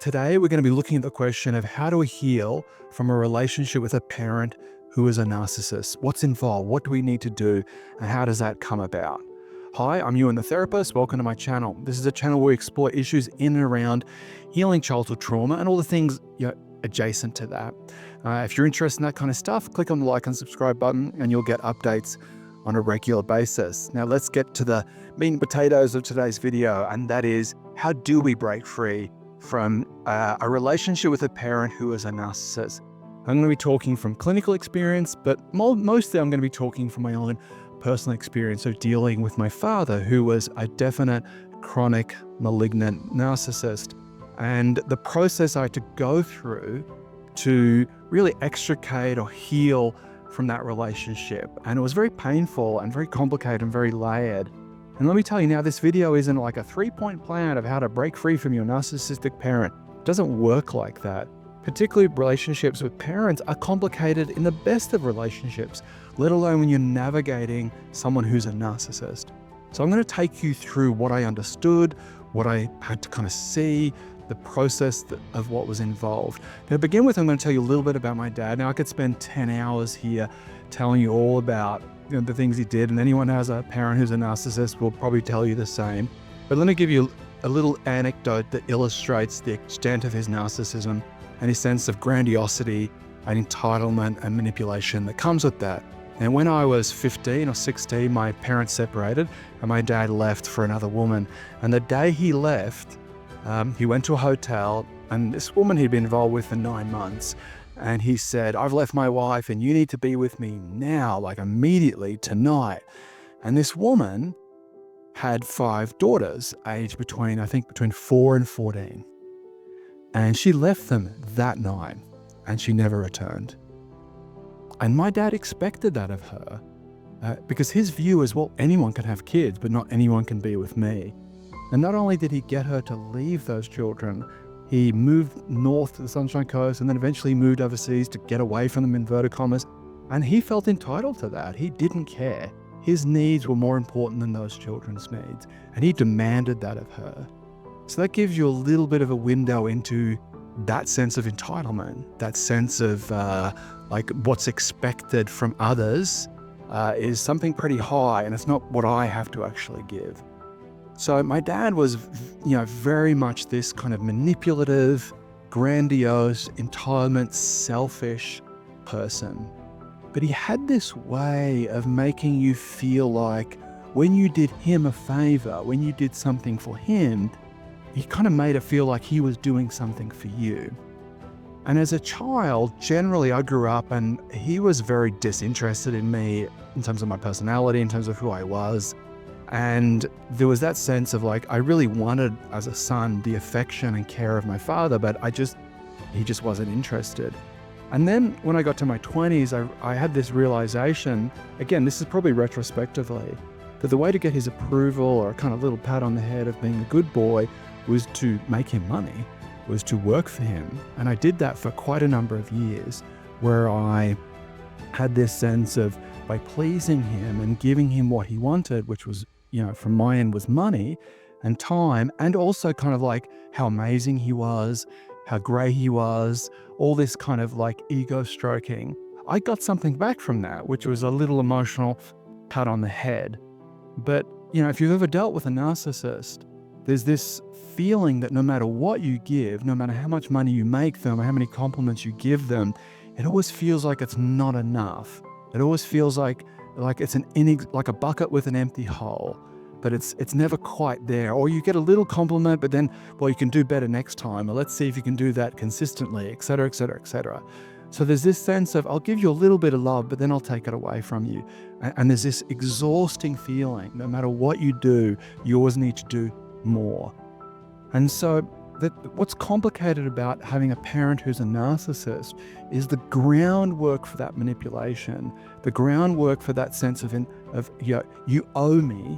Today, we're going to be looking at the question of how do we heal from a relationship with a parent who is a narcissist? What's involved? What do we need to do? And how does that come about? Hi, I'm Ewan the therapist. Welcome to my channel. This is a channel where we explore issues in and around healing childhood trauma and all the things adjacent to that. If you're interested in that kind of stuff, click on the like and subscribe button and you'll get updates on a regular basis. Now let's get to the meat and potatoes of today's video, and that is, how do we break free from a relationship with a parent who is a narcissist? I'm going to be talking from clinical experience, but mostly I'm going to be talking from my own personal experience of dealing with my father, who was a definite chronic malignant narcissist, and the process I had to go through to really extricate or heal from that relationship. And it was very painful and very complicated and very layered. And let me tell you now, this video isn't like a 3-point plan of how to break free from your narcissistic parent. It doesn't work like that. Particularly relationships with parents are complicated in the best of relationships, let alone when you're navigating someone who's a narcissist. So I'm going to take you through what I understood, what I had to kind of see, the process of what was involved. Now, to begin with, I'm going to tell you a little bit about my dad. Now, I could spend 10 hours here telling you all about the things he did, and anyone who has a parent who's a narcissist will probably tell you the same. But let me give you a little anecdote that illustrates the extent of his narcissism and his sense of grandiosity and entitlement and manipulation that comes with that. And when I was 15 or 16, my parents separated and my dad left for another woman. And the day he left, he went to a hotel, and this woman he'd been involved with for 9 months. And he said, "I've left my wife and you need to be with me now, like immediately, tonight." And this woman had 5 daughters, aged between 4 and 14. And she left them that night and she never returned. And my dad expected that of her because his view is, well, anyone can have kids, but not anyone can be with me. And not only did he get her to leave those children, he moved north to the Sunshine Coast and then eventually moved overseas to get away from them, inverted commas. And he felt entitled to that. He didn't care. His needs were more important than those children's needs. And he demanded that of her. So that gives you a little bit of a window into that sense of entitlement, that sense of like what's expected from others is something pretty high, and it's not what I have to actually give. So my dad was, very much this kind of manipulative, grandiose, entitlement, selfish person. But he had this way of making you feel like when you did him a favor, when you did something for him, he kind of made it feel like he was doing something for you. And as a child, generally I grew up and he was very disinterested in me in terms of my personality, in terms of who I was. And there was that sense of like, I really wanted as a son the affection and care of my father, but he just wasn't interested. And then when I got to my 20s, I had this realization, again, this is probably retrospectively, that the way to get his approval or a kind of little pat on the head of being a good boy was to make him money, was to work for him. And I did that for quite a number of years, where I had this sense of, by pleasing him and giving him what he wanted, which was, from my end was money and time, and also kind of like how amazing he was, how great he was, all this kind of like ego stroking. I got something back from that, which was a little emotional pat on the head. But, if you've ever dealt with a narcissist, there's this feeling that no matter what you give, no matter how much money you make them or how many compliments you give them, it always feels like it's not enough. It always feels like it's like a bucket with an empty hole, but it's never quite there. Or you get a little compliment, but then, well, you can do better next time, or let's see if you can do that consistently, et cetera, et cetera, et cetera. So there's this sense of, I'll give you a little bit of love, but then I'll take it away from you. And there's this exhausting feeling, no matter what you do, you always need to do more. And so what's complicated about having a parent who's a narcissist is the groundwork for that manipulation, the groundwork for that sense of you owe me,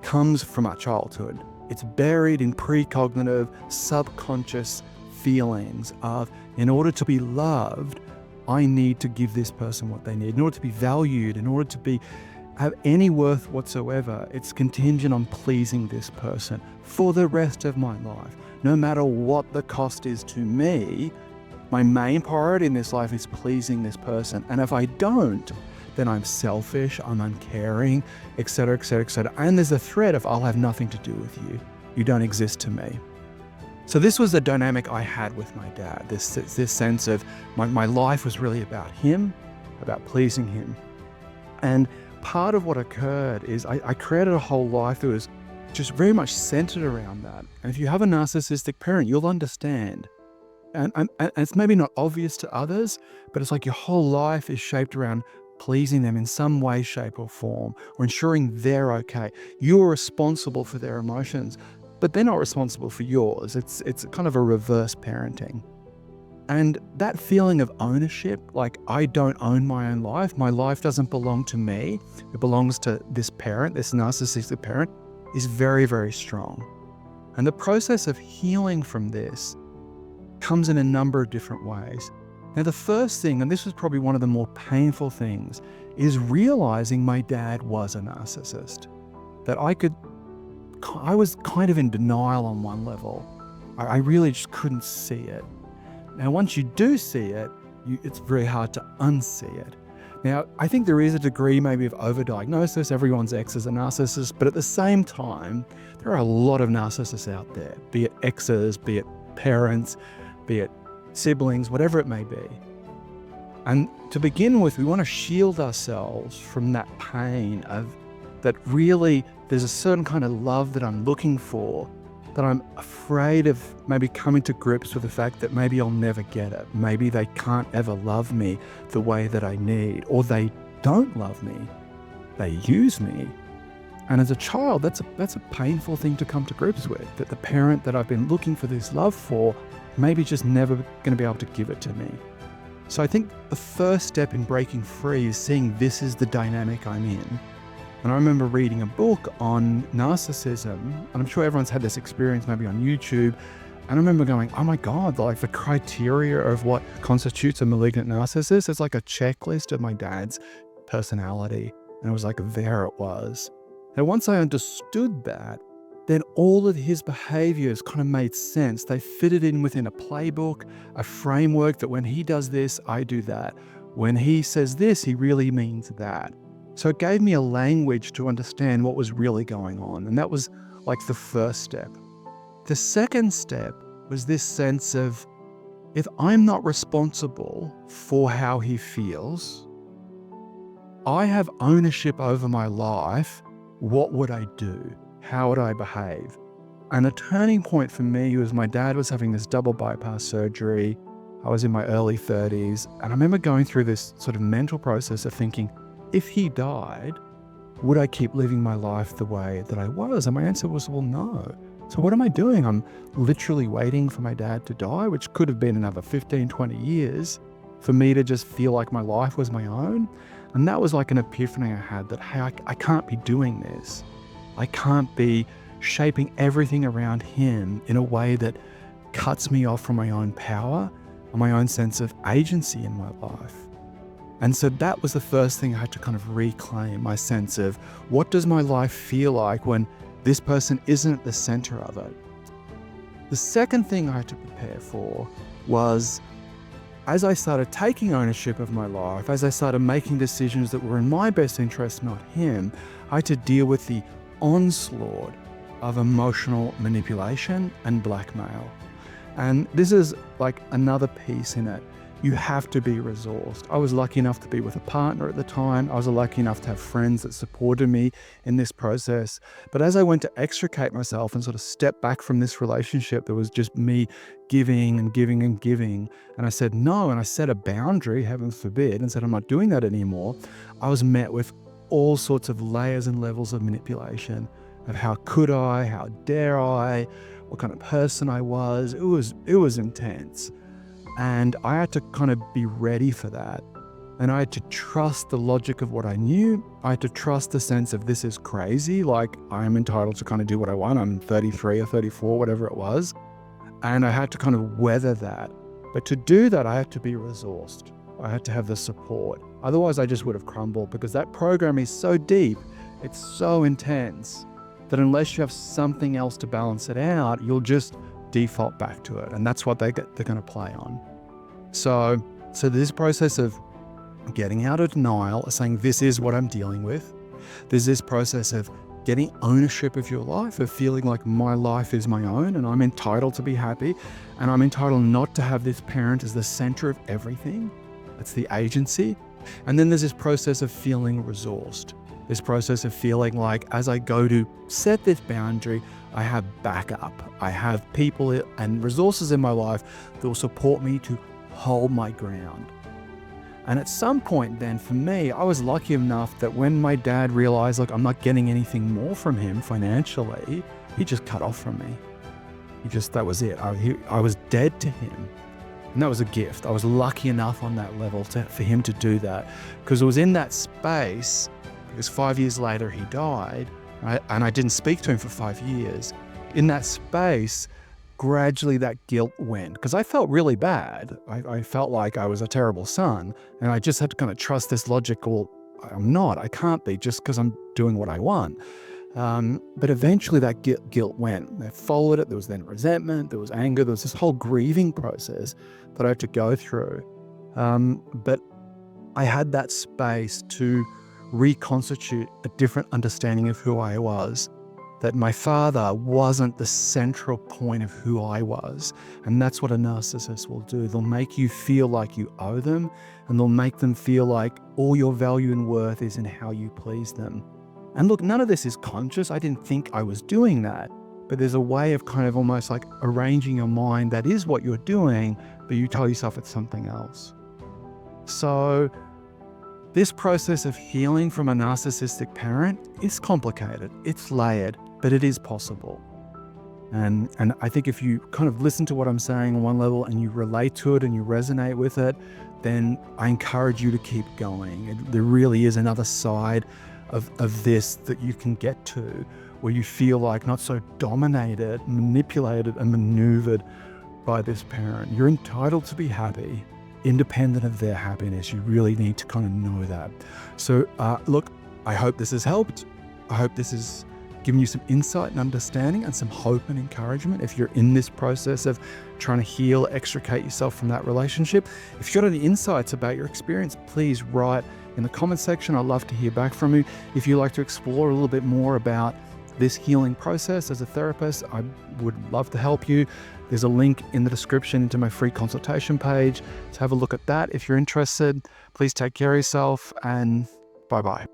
comes from our childhood. It's buried in precognitive, subconscious feelings of, in order to be loved, I need to give this person what they need. In order to be valued, in order to be have any worth whatsoever. It's contingent on pleasing this person for the rest of my life. No matter what the cost is to me, my main priority in this life is pleasing this person. And if I don't, then I'm selfish, I'm uncaring, etc., etc., etc. And there's a threat of I'll have nothing to do with you. You don't exist to me. So this was the dynamic I had with my dad, this sense of my life was really about him, about pleasing him. And part of what occurred is I created a whole life that was just very much centered around that. And if you have a narcissistic parent, you'll understand. And it's maybe not obvious to others, but it's like your whole life is shaped around pleasing them in some way, shape, or form, or ensuring they're okay. You're responsible for their emotions, but they're not responsible for yours. It's kind of a reverse parenting. And that feeling of ownership, like I don't own my own life, my life doesn't belong to me, it belongs to this parent, this narcissistic parent, is very, very strong. And the process of healing from this comes in a number of different ways. Now, the first thing, and this was probably one of the more painful things, is realizing my dad was a narcissist. That I was kind of in denial on one level. I really just couldn't see it. Now, once you do see it, it's very hard to unsee it. Now, I think there is a degree maybe of overdiagnosis. Everyone's ex is a narcissist, but at the same time, there are a lot of narcissists out there, be it exes, be it parents, be it siblings, whatever it may be. And to begin with, we want to shield ourselves from that pain of that really there's a certain kind of love that I'm looking for, that I'm afraid of maybe coming to grips with the fact that maybe I'll never get it. Maybe they can't ever love me the way that I need, or they don't love me. They use me. And as a child, that's a painful thing to come to grips with, that the parent that I've been looking for this love for maybe just never going to be able to give it to me. So I think the first step in breaking free is seeing this is the dynamic I'm in. And I remember reading a book on narcissism, and I'm sure everyone's had this experience maybe on YouTube. And I remember going, oh my God, like the criteria of what constitutes a malignant narcissist is like a checklist of my dad's personality. And it was like, there it was. And once I understood that, then all of his behaviors kind of made sense. They fitted in within a playbook, a framework that when he does this, I do that. When he says this, he really means that. So it gave me a language to understand what was really going on. And that was like the first step. The second step was this sense of, if I'm not responsible for how he feels, I have ownership over my life. What would I do? How would I behave? And a turning point for me was my dad was having this double bypass surgery. I was in my early 30s. And I remember going through this sort of mental process of thinking, if he died, would I keep living my life the way that I was? And my answer was, well, no. So what am I doing? I'm literally waiting for my dad to die, which could have been another 15, 20 years for me to just feel like my life was my own. And that was like an epiphany I had that, hey, I can't be doing this. I can't be shaping everything around him in a way that cuts me off from my own power and my own sense of agency in my life. And so that was the first thing I had to kind of reclaim, my sense of what does my life feel like when this person isn't at the center of it. The second thing I had to prepare for was, as I started taking ownership of my life, as I started making decisions that were in my best interest, not him, I had to deal with the onslaught of emotional manipulation and blackmail. And this is like another piece in it. You have to be resourced. I was lucky enough to be with a partner at the time. I was lucky enough to have friends that supported me in this process. But as I went to extricate myself and sort of step back from this relationship that was just me giving and giving and giving, and I said no, and I set a boundary, heaven forbid, and said I'm not doing that anymore, I was met with all sorts of layers and levels of manipulation of how could I, how dare I, what kind of person I was. It was intense. And I had to kind of be ready for that. And I had to trust the logic of what I knew. I had to trust the sense of this is crazy, like I am entitled to kind of do what I want. I'm 33 or 34, whatever it was. And I had to kind of weather that. But to do that, I had to be resourced. I had to have the support. Otherwise, I just would have crumbled, because that program is so deep, it's so intense, that unless you have something else to balance it out, you'll just default back to it. And that's what they're going to play on. So this process of getting out of denial, saying this is what I'm dealing with. There's this process of getting ownership of your life, of feeling like my life is my own and I'm entitled to be happy, and I'm entitled not to have this parent as the center of everything. That's the agency. And then there's this process of feeling resourced. This process of feeling like, as I go to set this boundary, I have backup. I have people and resources in my life that will support me to hold my ground. And at some point then, for me, I was lucky enough that when my dad realized, like, I'm not getting anything more from him financially, he just cut off from me. That was it. I was dead to him. And that was a gift. I was lucky enough on that level for him to do that. Because it was in that space, because 5 years later he died, right? And I didn't speak to him for 5 years. In that space, gradually that guilt went, because I felt really bad. I felt like I was a terrible son, and I just had to kind of trust this logic. Well, I can't be, just because I'm doing what I want. But eventually that guilt went. I followed it. There was then resentment, there was anger, there was this whole grieving process that I had to go through. But I had that space to reconstitute a different understanding of who I was, that my father wasn't the central point of who I was. And that's what a narcissist will do. They'll make you feel like you owe them, and they'll make them feel like all your value and worth is in how you please them. And look, none of this is conscious. I didn't think I was doing that, but there's a way of kind of almost like arranging your mind that is what you're doing, but you tell yourself it's something else. So this process of healing from a narcissistic parent is complicated. It's layered, but it is possible. And I think if you kind of listen to what I'm saying on one level and you relate to it and you resonate with it, then I encourage you to keep going. There really is another side of this that you can get to, where you feel like not so dominated, manipulated, and maneuvered by this parent. You're entitled to be happy, independent of their happiness. You really need to kind of know that. So look, I hope this has helped. I hope this has given you some insight and understanding and some hope and encouragement if you're in this process of trying to heal, extricate yourself from that relationship. If you've got any insights about your experience, please write in the comment section. I'd love to hear back from you. If you'd like to explore a little bit more about this healing process as a therapist, I would love to help you. There's a link in the description to my free consultation page. So have a look at that if you're interested. Please take care of yourself, and bye-bye.